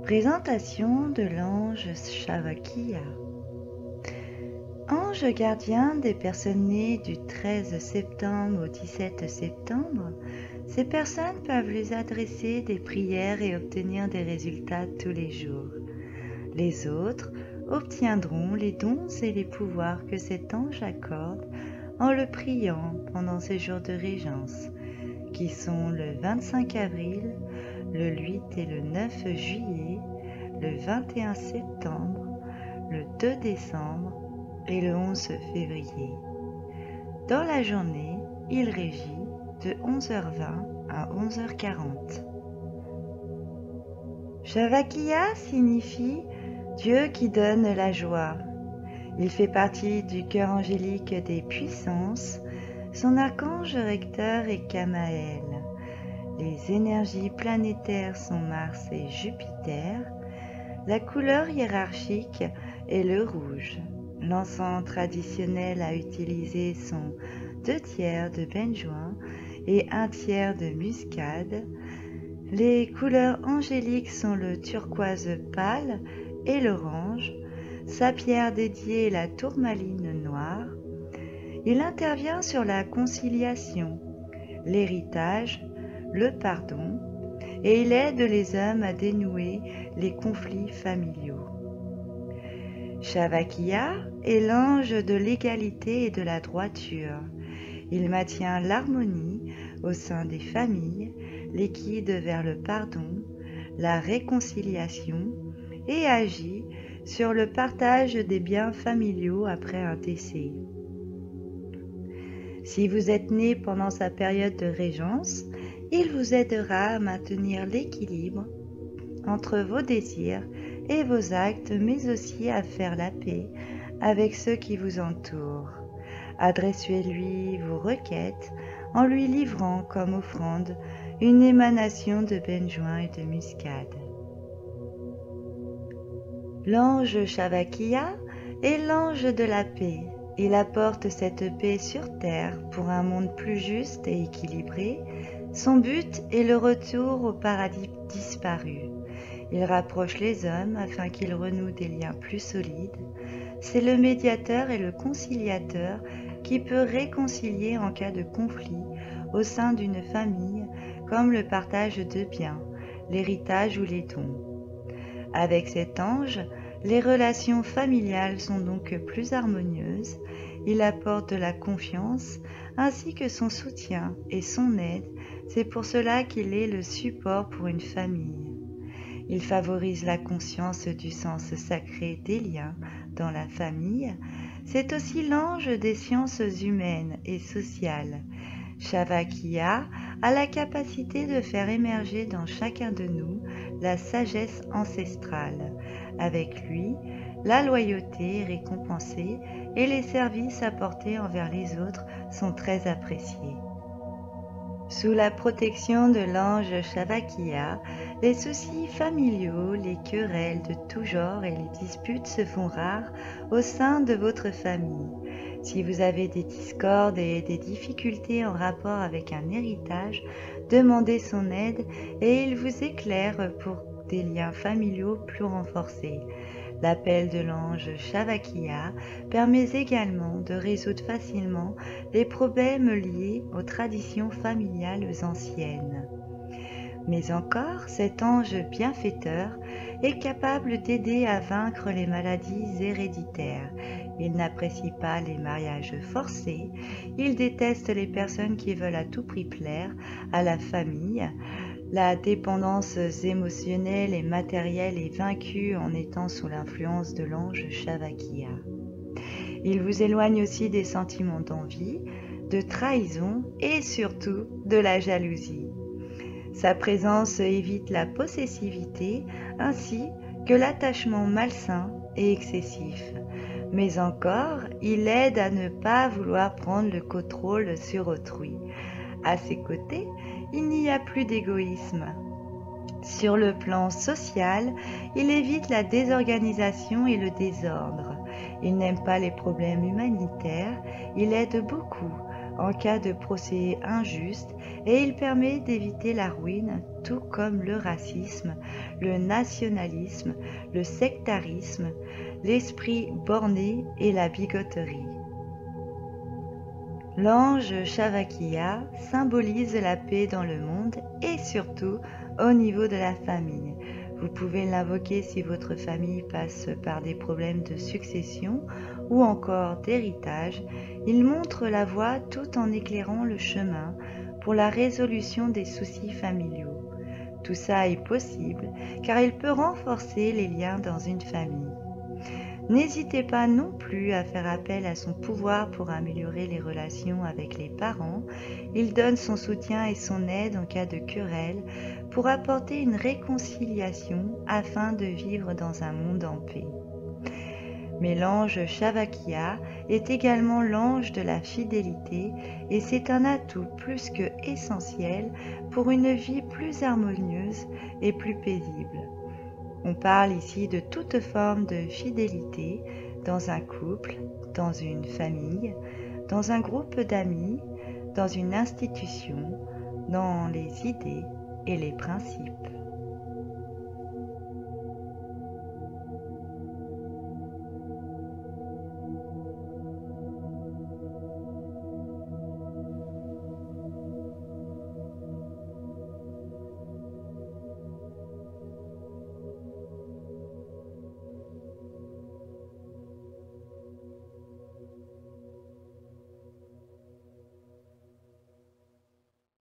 Présentation de l'ange Shavakya. Ange gardien des personnes nées du 13 septembre au 17 septembre, ces personnes peuvent lui adresser des prières et obtenir des résultats tous les jours. Les autres obtiendront les dons et les pouvoirs que cet ange accorde en le priant pendant ces jours de régence, qui sont le 25 avril, le 8 et le 9 juillet, le 21 septembre, le 2 décembre et le 11 février. Dans la journée, il régit de 11h20 à 11h40. Shavakya signifie Dieu qui donne la joie. Il fait partie du cœur angélique des puissances. Son archange recteur est Kamaël. Les énergies planétaires sont Mars et Jupiter. La couleur hiérarchique est le rouge. L'encens traditionnel à utiliser sont 2/3 de benjoin et 1/3 de muscade. Les couleurs angéliques sont le turquoise pâle et l'orange. Sa pierre dédiée est la tourmaline noire. Il intervient sur la conciliation, l'héritage, le pardon, et il aide les hommes à dénouer les conflits familiaux. Shavakya est l'ange de l'égalité et de la droiture. Il maintient l'harmonie au sein des familles, les guide vers le pardon, la réconciliation et agit sur le partage des biens familiaux après un décès. Si vous êtes né pendant sa période de régence, il vous aidera à maintenir l'équilibre entre vos désirs et vos actes, mais aussi à faire la paix avec ceux qui vous entourent. Adressez-lui vos requêtes en lui livrant comme offrande une émanation de benjoin et de muscade. L'ange Shavakya est l'ange de la paix. Il apporte cette paix sur terre pour un monde plus juste et équilibré. Son but est le retour au paradis disparu. Il rapproche les hommes afin qu'ils renouent des liens plus solides. C'est le médiateur et le conciliateur qui peut réconcilier en cas de conflit au sein d'une famille, comme le partage de biens, l'héritage ou les dons. Avec cet ange, les relations familiales sont donc plus harmonieuses. Il apporte de la confiance ainsi que son soutien et son aide. C'est pour cela qu'il est le support pour une famille. Il favorise la conscience du sens sacré des liens dans la famille. C'est aussi l'ange des sciences humaines et sociales. Shavakya a la capacité de faire émerger dans chacun de nous la sagesse ancestrale. Avec lui, la loyauté est récompensée et les services apportés envers les autres sont très appréciés. Sous la protection de l'ange Shavakya, les soucis familiaux, les querelles de tout genre et les disputes se font rares au sein de votre famille. Si vous avez des discordes et des difficultés en rapport avec un héritage, demandez son aide et il vous éclaire pour des liens familiaux plus renforcés. L'appel de l'ange Shavakya permet également de résoudre facilement les problèmes liés aux traditions familiales anciennes. Mais encore, cet ange bienfaiteur est capable d'aider à vaincre les maladies héréditaires. Il n'apprécie pas les mariages forcés, il déteste les personnes qui veulent à tout prix plaire à la famille. La dépendance émotionnelle et matérielle est vaincue en étant sous l'influence de l'ange Shavakya. Il vous éloigne aussi des sentiments d'envie, de trahison et surtout de la jalousie. Sa présence évite la possessivité ainsi que l'attachement malsain et excessif. Mais encore, il aide à ne pas vouloir prendre le contrôle sur autrui. À ses côtés, il n'y a plus d'égoïsme. Sur le plan social, il évite la désorganisation et le désordre. Il n'aime pas les problèmes humanitaires, il aide beaucoup en cas de procès injuste et il permet d'éviter la ruine, tout comme le racisme, le nationalisme, le sectarisme, l'esprit borné et la bigoterie. L'ange Shavakiya symbolise la paix dans le monde et surtout au niveau de la famille. Vous pouvez l'invoquer si votre famille passe par des problèmes de succession ou encore d'héritage. Il montre la voie tout en éclairant le chemin pour la résolution des soucis familiaux. Tout ça est possible car il peut renforcer les liens dans une famille. N'hésitez pas non plus à faire appel à son pouvoir pour améliorer les relations avec les parents. Il donne son soutien et son aide en cas de querelle pour apporter une réconciliation afin de vivre dans un monde en paix. Mais l'ange Shavakiya est également l'ange de la fidélité et c'est un atout plus que essentiel pour une vie plus harmonieuse et plus paisible. On parle ici de toute forme de fidélité dans un couple, dans une famille, dans un groupe d'amis, dans une institution, dans les idées et les principes.